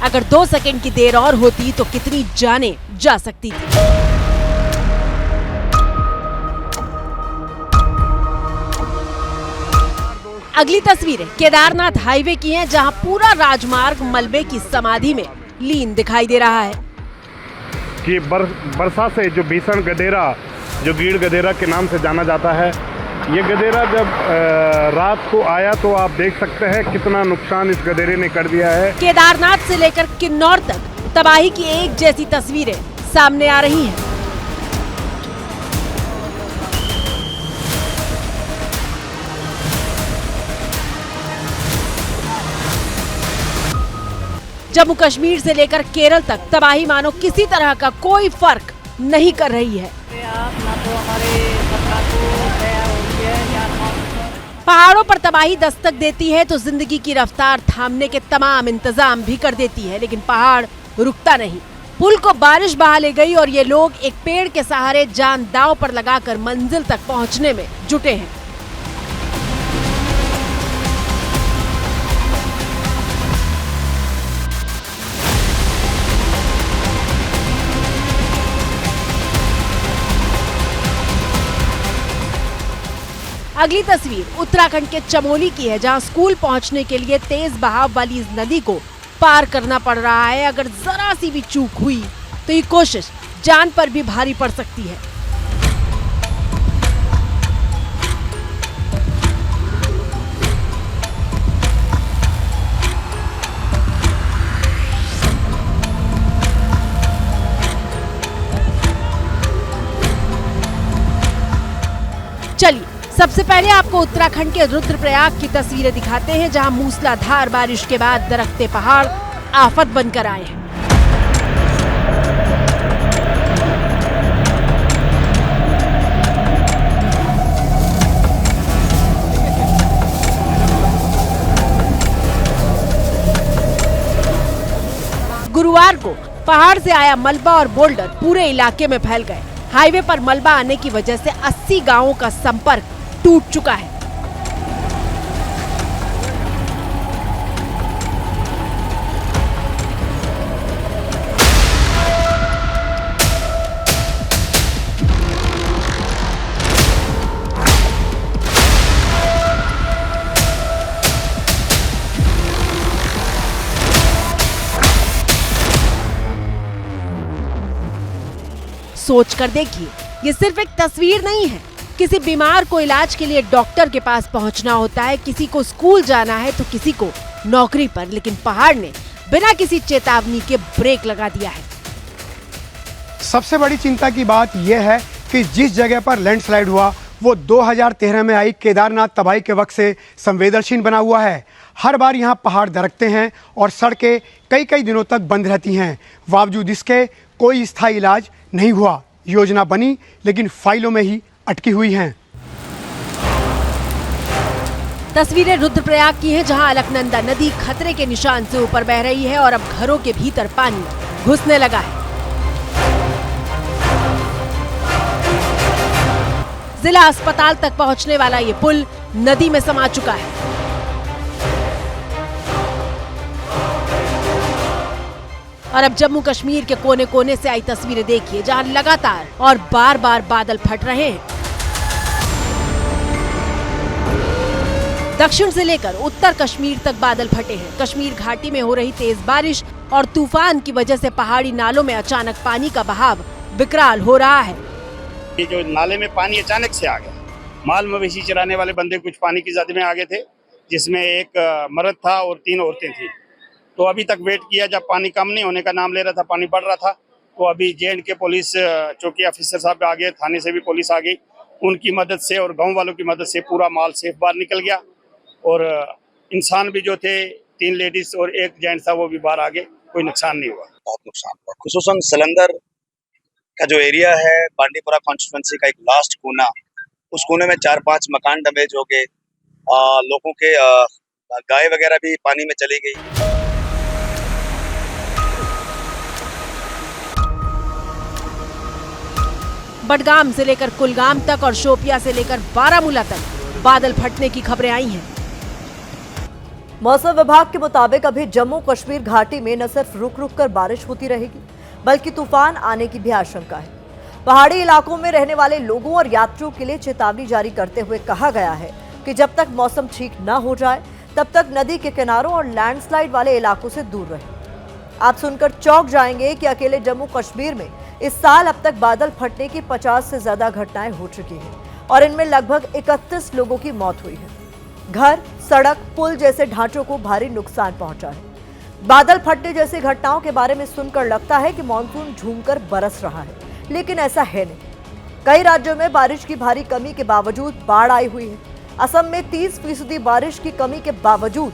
अगर 2 सेकंड की देर और होती तो कितनी जानें जा सकती थी। अगली तस्वीरें केदारनाथ हाईवे की हैं, जहां पूरा राजमार्ग मलबे की समाधि में लीन दिखाई दे रहा है। कि बरसा से जो भीषण गदेरा, जो गीड़ गदेरा के नाम से जाना जाता है, ये गदेरा जब रात को आया तो आप देख सकते हैं कितना नुकसान इस गदेरे ने कर दिया है। केदारनाथ से लेकर किन्नौर तक तबाही की एक जैसी तस्वीरें सामने आ रही हैं। जम्मू कश्मीर से लेकर केरल तक तबाही मानो किसी तरह का कोई फर्क नहीं कर रही है। पहाड़ों पर तबाही दस्तक देती है तो जिंदगी की रफ्तार थामने के तमाम इंतजाम भी कर देती है, लेकिन पहाड़ रुकता नहीं। पुल को बारिश बहा ले गई और ये लोग एक पेड़ के सहारे जान दांव पर लगाकर मंजिल तक पहुंचने में जुटे हैं। अगली तस्वीर उत्तराखंड के चमोली की है, जहां स्कूल पहुंचने के लिए तेज बहाव वाली इस नदी को पार करना पड़ रहा है। अगर जरा सी भी चूक हुई तो ये कोशिश जान पर भी भारी पड़ सकती है। चलिए सबसे पहले आपको उत्तराखंड के रुद्रप्रयाग की तस्वीरें दिखाते हैं, जहां मूसलाधार बारिश के बाद दरकते पहाड़ आफत बनकर आए हैं। गुरुवार को पहाड़ से आया मलबा और बोल्डर पूरे इलाके में फैल गए। हाईवे पर मलबा आने की वजह से 80 गांवों का संपर्क टूट चुका है। सोच कर देखिए, ये सिर्फ एक तस्वीर नहीं है। किसी बीमार को इलाज के लिए डॉक्टर के पास पहुंचना होता है, किसी को स्कूल जाना है तो किसी को नौकरी पर, लेकिन पहाड़ ने बिना किसी चेतावनी के ब्रेक लगा दिया है। सबसे बड़ी चिंता की बात यह है कि जिस जगह पर लैंडस्लाइड हुआ वो 2013 में आई केदारनाथ तबाही के वक्त से संवेदनशील बना हुआ है। हर बार यहाँ पहाड़ दरकते हैं और सड़कें कई कई दिनों तक बंद रहती हैं। बावजूद इसके कोई स्थायी इलाज नहीं हुआ। योजना बनी लेकिन फाइलों में ही अटकी हुई हैं। तस्वीरें रुद्रप्रयाग की हैं, जहां अलकनंदा नदी खतरे के निशान से ऊपर बह रही है और अब घरों के भीतर पानी घुसने लगा है। जिला अस्पताल तक पहुंचने वाला ये पुल नदी में समा चुका है। और अब जम्मू कश्मीर के कोने कोने से आई तस्वीरें देखिए, जहां लगातार और बार बार बादल फट रहे हैं। दक्षिण से लेकर उत्तर कश्मीर तक बादल फटे हैं। कश्मीर घाटी में हो रही तेज बारिश और तूफान की वजह से पहाड़ी नालों में अचानक पानी का बहाव विकराल हो रहा है। ये जो नाले में पानी अचानक से आ गया, माल मवेशी चराने वाले बंदे कुछ पानी की ज़द में आ गए थे, जिसमें एक मर्द था और 3 औरतें थी। तो अभी तक वेट किया, जब पानी कम नहीं होने का नाम ले रहा था, पानी बढ़ रहा था, तो अभी जेएंड के पुलिस चौकी ऑफिसर साहब आ गए, थाने से भी पुलिस आ गई। उनकी मदद से और गांव वालों की मदद से पूरा माल सेफ बाहर निकल गया और इंसान भी जो थे, 3 लेडीज और 1 जेंट्स था, वो भी बाहर आ गए। कोई नुकसान नहीं हुआ। बहुत नुकसान हुआ, खुसूसन सलंदर का जो एरिया है, बांडीपुरा कॉन्स्टिट्यूंसी का एक लास्ट कोना, उस कोने में 4-5 मकान डैमेज हो गए। लोगों के गाय वगैरह भी पानी में चली गई। बडगाम से लेकर कुलगाम तक और शोपिया से लेकर बारामूला तक बादल फटने की खबरें आई हैं। मौसम विभाग के मुताबिक अभी जम्मू कश्मीर घाटी में न सिर्फ रुक रुक कर बारिश होती रहेगी, बल्कि तूफान आने की भी आशंका है। पहाड़ी इलाकों में रहने वाले लोगों और यात्रियों के लिए चेतावनी जारी करते हुए कहा गया है कि जब तक मौसम ठीक न हो जाए तब तक नदी के किनारों और लैंडस्लाइड वाले इलाकों से दूर रहें। आप सुनकर चौंक जाएंगे कि अकेले जम्मू कश्मीर में इस साल अब तक बादल फटने की 50 से ज्यादा घटनाएं हो चुकी हैं और इनमें लगभग 31 लोगों की मौत हुई है। घर, सड़क, पुल जैसे ढांचों को भारी नुकसान पहुंचा है। बादल फटने जैसी घटनाओं के बारे में सुनकर लगता है कि मानसून झूमकर बरस रहा है, लेकिन ऐसा है नहीं। कई राज्यों में बारिश की भारी कमी के बावजूद बाढ़ आई हुई है। असम में 30% बारिश की कमी के बावजूद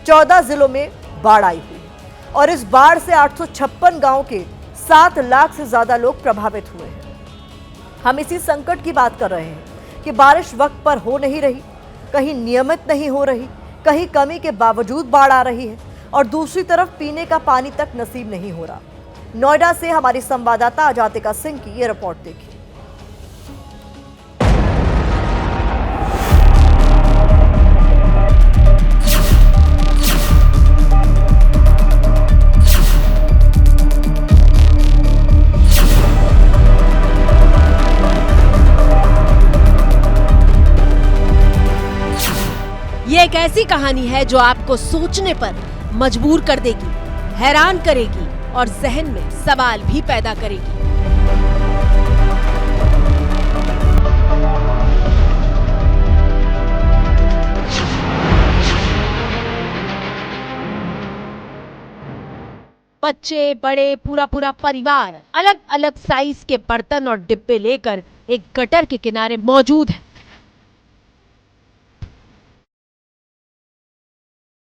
14 जिलों में बाढ़ आई हुई है और इस बाढ़ से 856 गांव के 7 लाख से ज्यादा लोग प्रभावित हुए हैं। हम इसी संकट की बात कर रहे हैं कि बारिश वक्त पर हो नहीं रही, कहीं नियमित नहीं हो रही, कहीं कमी के बावजूद बाढ़ आ रही है और दूसरी तरफ पीने का पानी तक नसीब नहीं हो रहा। नोएडा से हमारी संवाददाता अजातिका सिंह की ये रिपोर्ट देखिए। ये एक ऐसी कहानी है जो आपको सोचने पर मजबूर कर देगी, हैरान करेगी और जहन में सवाल भी पैदा करेगी। बच्चे, बड़े, पूरा परिवार अलग अलग साइज के बर्तन और डिब्बे लेकर एक गटर के किनारे मौजूद है।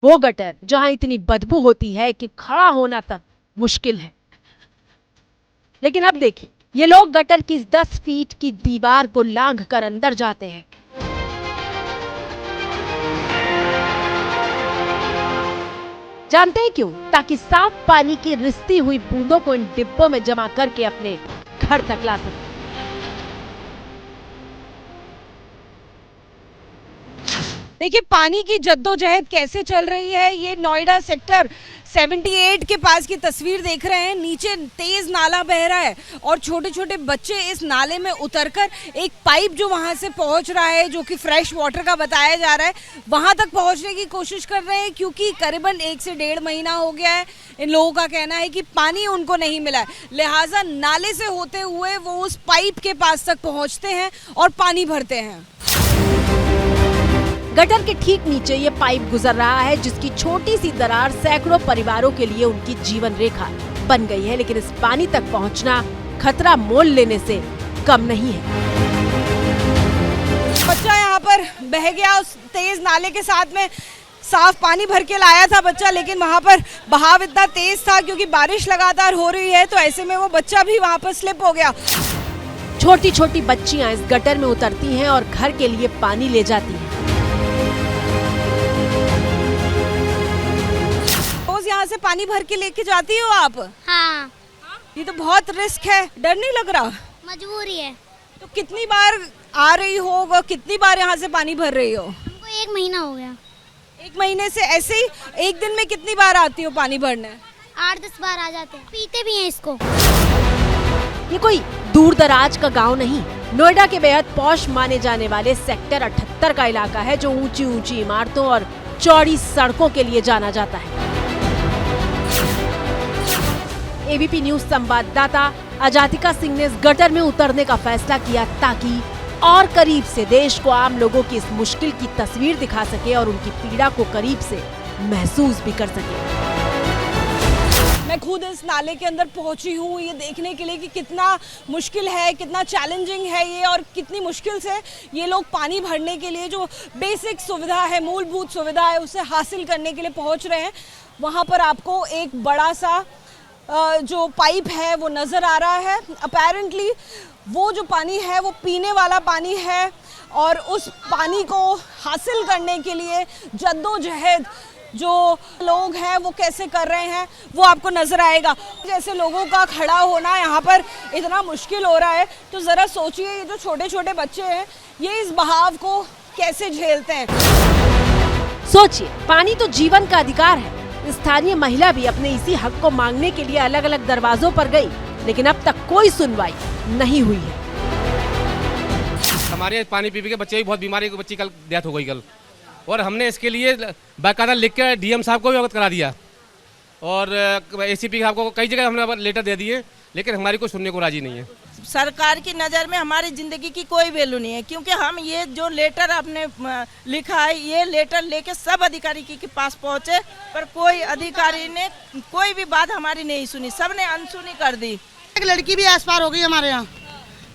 वो गटर जहां इतनी बदबू होती है कि खड़ा होना तक मुश्किल है। लेकिन अब देखिए, ये लोग गटर की 10 फीट की दीवार को लांघ कर अंदर जाते हैं। जानते हैं क्यों? ताकि साफ पानी की रिसती हुई बूंदों को इन डिब्बों में जमा करके अपने घर तक ला सकें। देखिए पानी की जद्दोजहद कैसे चल रही है। ये नोएडा सेक्टर 78 के पास की तस्वीर देख रहे हैं। नीचे तेज नाला बह रहा है और छोटे छोटे बच्चे इस नाले में उतरकर एक पाइप जो वहां से पहुंच रहा है, जो कि फ्रेश वाटर का बताया जा रहा है, वहां तक पहुंचने की कोशिश कर रहे हैं, क्योंकि करीबन 1 से 1.5 महीना हो गया है। इन लोगों का कहना है कि पानी उनको नहीं मिला है, लिहाजा नाले से होते हुए वो उस पाइप के पास तक पहुंचते हैं और पानी भरते हैं। गटर के ठीक नीचे ये पाइप गुजर रहा है, जिसकी छोटी सी दरार सैकड़ों परिवारों के लिए उनकी जीवन रेखा बन गई है। लेकिन इस पानी तक पहुंचना खतरा मोल लेने से कम नहीं है। बच्चा यहाँ पर बह गया उस तेज नाले के साथ में। साफ पानी भर के लाया था बच्चा, लेकिन वहाँ पर बहाव इतना तेज था क्योंकि बारिश लगातार हो रही है, तो ऐसे में वो बच्चा भी वहाँ पर स्लिप हो गया। छोटी छोटी बच्चियां इस गटर में उतरती हैं और घर के लिए पानी ले जाती हैं। रोज यहाँ से पानी भर के लेके जाती हो आप? हाँ। ये तो बहुत रिस्क है, डर नहीं लग रहा? मजबूरी है। तो कितनी बार आ रही हो, कितनी बार यहाँ से पानी भर रही हो? हमको 1 महीना हो गया। 1 महीने से ऐसे ही? एक दिन में कितनी बार आती हो पानी भरने? 8-10 बार आ जाते हैं। पीते भी हैं इसको। ये कोई दूर दराज का गांव नहीं, नोएडा के बेहद पॉश माने जाने वाले सेक्टर 78 का इलाका है, जो ऊंची ऊंची इमारतों और चौड़ी सड़कों के लिए जाना जाता है। एबीपी न्यूज संवाददाता अजातिका सिंह ने इस गटर में उतरने का फैसला किया ताकि और करीब से देश को आम लोगों की इस मुश्किल की तस्वीर दिखा सके और उनकी पीड़ा को करीब से महसूस भी कर सके। मैं खुद इस नाले के अंदर पहुंची हूँ ये देखने के लिए कि कितना मुश्किल है, कितना चैलेंजिंग है ये, और कितनी मुश्किल से ये लोग पानी भरने के लिए जो बेसिक सुविधा है, मूलभूत सुविधा है, उसे हासिल करने के लिए पहुंच रहे हैं। वहाँ पर आपको एक बड़ा सा जो पाइप है वो नज़र आ रहा है। अपेरेंटली वो जो पानी है वो पीने वाला पानी है, और उस पानी को हासिल करने के लिए जद्दोजहद जो लोग हैं वो कैसे कर रहे हैं वो आपको नजर आएगा। जैसे लोगों का खड़ा होना यहाँ पर इतना मुश्किल हो रहा है, तो ज़रा सोचिए ये जो छोटे छोटे बच्चे हैं ये इस बहाव को कैसे झेलते हैं। सोचिए, पानी तो जीवन का अधिकार है। स्थानीय महिला भी अपने इसी हक को मांगने के लिए अलग अलग दरवाजों पर गई, लेकिन अब तक कोई सुनवाई नहीं हुई है। हमारे पानी पी के बच्चे भी बहुत बीमारी, बच्ची कल डेथ हो गई कल, और हमने इसके लिए बाकायदा लिख के डीएम साहब को भी अवगत करा दिया, और एसीपी साहब को कई जगह हमने लेटर दे दिए, लेकिन हमारी कोई सुनने को राजी नहीं है। सरकार की नज़र में हमारी ज़िंदगी की कोई वैल्यू नहीं है, क्योंकि हम ये जो लेटर आपने लिखा है, ये लेटर लेके सब अधिकारी के पास पहुँचे, पर कोई अधिकारी ने कोई भी बात हमारी नहीं सुनी, सब ने अनसुनी कर दी। एक लड़की भी आस पार हो गई हमारे यहाँ,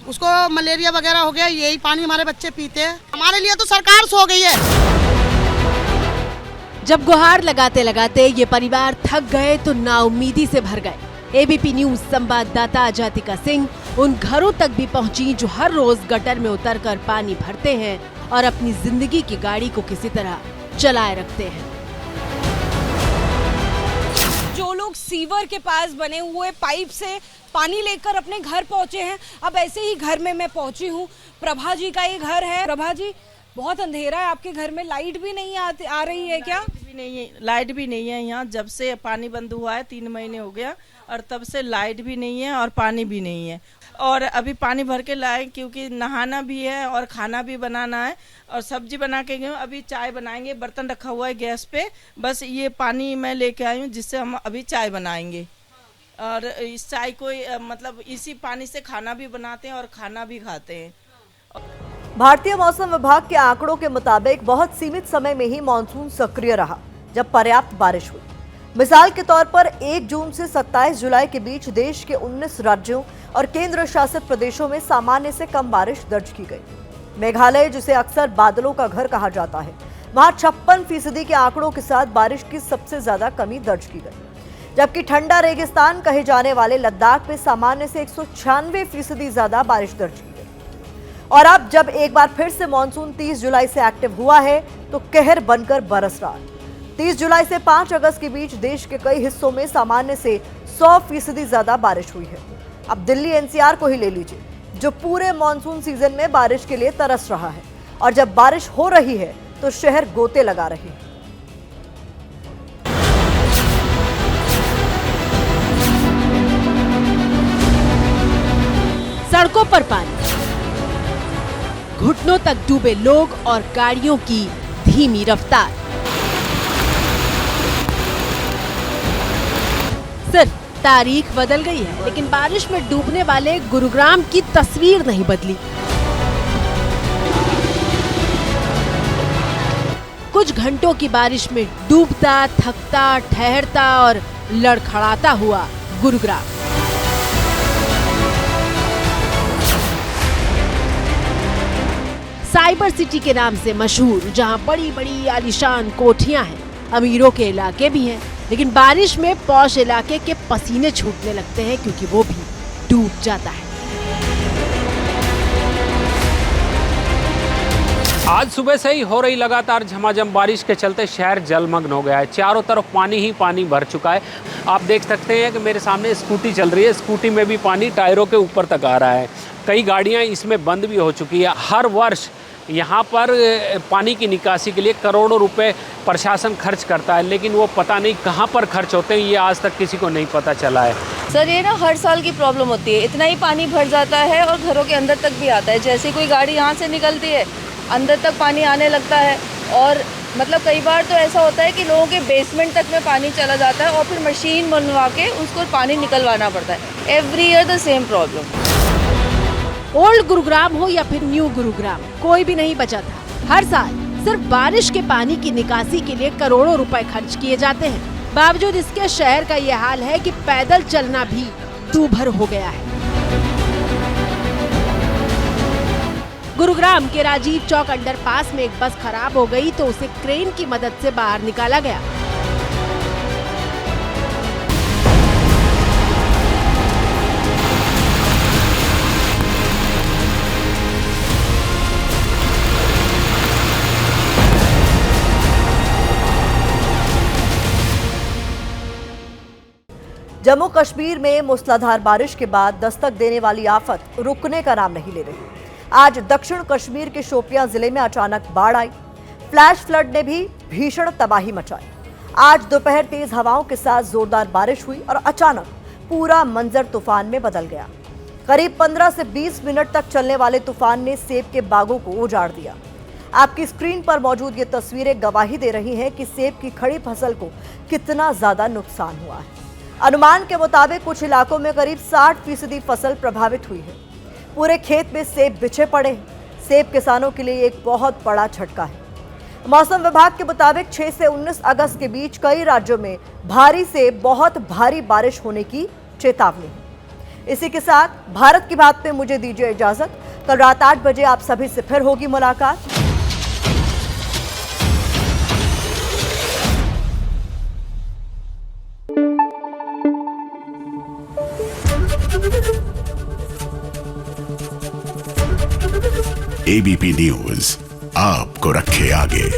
उसको मलेरिया वगैरह हो गया, यही पानी हमारे बच्चे पीते हैं। हमारे लिए तो सरकार सो गई है। जब गुहार लगाते लगाते ये परिवार थक गए तो नाउम्मीदी से भर गए। एबीपी न्यूज संवाददाता अजातिका सिंह उन घरों तक भी पहुंची जो हर रोज गटर में उतरकर पानी भरते हैं और अपनी जिंदगी की गाड़ी को किसी तरह चलाए रखते हैं। जो लोग सीवर के पास बने हुए पाइप से पानी लेकर अपने घर पहुंचे हैं, अब ऐसे ही घर में मैं पहुंची हूं। प्रभा जी का ये घर है। प्रभा जी, बहुत अंधेरा है आपके घर में, लाइट भी नहीं आ रही है क्या? नहीं है, लाइट भी नहीं है यहाँ। जब से पानी बंद हुआ है 3 महीने हो गया, और तब से लाइट भी नहीं है और पानी भी नहीं है। और अभी पानी भर के लाए क्योंकि नहाना भी है और खाना भी बनाना है, और सब्जी बना के गए। अभी चाय बनाएंगे, बर्तन रखा हुआ है गैस पे, बस ये पानी मैं लेके आई हूँ जिससे हम अभी चाय बनाएंगे। और इस चाय को मतलब इसी पानी से खाना भी बनाते हैं और खाना भी खाते हैं। भारतीय मौसम विभाग के आंकड़ों के मुताबिक बहुत सीमित समय में ही मानसून सक्रिय रहा, जब पर्याप्त बारिश हुई। मिसाल के तौर पर 1 जून से 27 जुलाई के बीच देश के 19 राज्यों और केंद्र शासित प्रदेशों में सामान्य से कम बारिश दर्ज की गई। मेघालय, जिसे अक्सर बादलों का घर कहा जाता है, वहां 56% के आंकड़ों के साथ बारिश की सबसे ज्यादा कमी दर्ज की गई, जबकि ठंडा रेगिस्तान कहे जाने वाले लद्दाख में सामान्य से 196% ज्यादा बारिश दर्ज की गई। और अब जब एक बार फिर से मानसून 30 जुलाई से एक्टिव हुआ है तो कहर बनकर बरस रहा है। 30 जुलाई से 5 अगस्त के बीच देश के कई हिस्सों में सामान्य से 100% ज्यादा बारिश हुई है। अब दिल्ली एनसीआर को ही ले लीजिए, जो पूरे मॉनसून सीजन में बारिश के लिए तरस रहा है, और जब बारिश हो रही है तो शहर गोते लगा रहे हैं। सड़कों पर पानी, घुटनों तक डूबे लोग और गाड़ियों की धीमी रफ्तार। सिर्फ तारीख बदल गई है, लेकिन बारिश में डूबने वाले गुरुग्राम की तस्वीर नहीं बदली। कुछ घंटों की बारिश में डूबता, थकता, ठहरता और लड़खड़ाता हुआ गुरुग्राम। साइबर सिटी के नाम से मशहूर, जहां बड़ी बड़ी आलीशान कोठियां हैं, अमीरों के इलाके भी हैं, लेकिन बारिश में पॉश इलाके के पसीने छूटने लगते हैं क्योंकि वो भी डूब जाता है। आज सुबह से ही हो रही लगातार झमाझम बारिश के चलते शहर जलमग्न हो गया है। चारों तरफ पानी ही पानी भर चुका है। आप देख सकते हैं कि मेरे सामने स्कूटी चल रही है, स्कूटी में भी पानी टायरों के ऊपर तक आ रहा है। कई गाड़ियां इसमें बंद भी हो चुकी है। हर वर्ष यहाँ पर पानी की निकासी के लिए करोड़ों रुपए प्रशासन खर्च करता है, लेकिन वो पता नहीं कहाँ पर खर्च होते हैं, ये आज तक किसी को नहीं पता चला है। सर ये ना हर साल की प्रॉब्लम होती है, इतना ही पानी भर जाता है और घरों के अंदर तक भी आता है। जैसे कोई गाड़ी यहाँ से निकलती है, अंदर तक पानी आने लगता है, और मतलब कई बार तो ऐसा होता है कि लोगों के बेसमेंट तक में पानी चला जाता है और फिर मशीन बनवा के उसको पानी निकलवाना पड़ता है। Every year the same problem. Old Gurugram हो या फिर न्यू गुरुग्राम, कोई भी नहीं बचा था। हर साल सिर्फ बारिश के पानी की निकासी के लिए करोड़ों रुपए खर्च किए जाते हैं। बावजूद इसके शहर का ये हाल है कि पैदल चलना भी दूभर हो गया है। गुरुग्राम के राजीव चौक अंडरपास में एक बस खराब हो गई तो उसे क्रेन की मदद से बाहर निकाला गया। जम्मू कश्मीर में मूसलाधार बारिश के बाद दस्तक देने वाली आफत रुकने का नाम नहीं ले रही। आज दक्षिण कश्मीर के शोपियां जिले में अचानक बाढ़ आई। फ्लैश फ्लड ने भी भीषण तबाही मचाई। आज दोपहर तेज हवाओं के साथ जोरदार बारिश हुई और अचानक पूरा मंजर तूफान में बदल गया। करीब 15 से 20 मिनट तक चलने वाले तूफान ने सेब के बागों को उजाड़ दिया। आपकी स्क्रीन पर मौजूद ये तस्वीरें गवाही दे रही हैं कि सेब की खड़ी फसल को कितना ज्यादा नुकसान हुआ है। अनुमान के मुताबिक कुछ इलाकों में करीब 60% फसल प्रभावित हुई है। पूरे खेत में सेब बिछे पड़े हैं। सेब किसानों के लिए एक बहुत बड़ा झटका है। मौसम विभाग के मुताबिक 6 से 19 अगस्त के बीच कई राज्यों में भारी से बहुत भारी बारिश होने की चेतावनी है। इसी के साथ भारत की बात में मुझे दीजिए इजाजत। कल रात 8 बजे आप सभी से फिर होगी मुलाकात। एबीपी न्यूज आपको रखे आगे।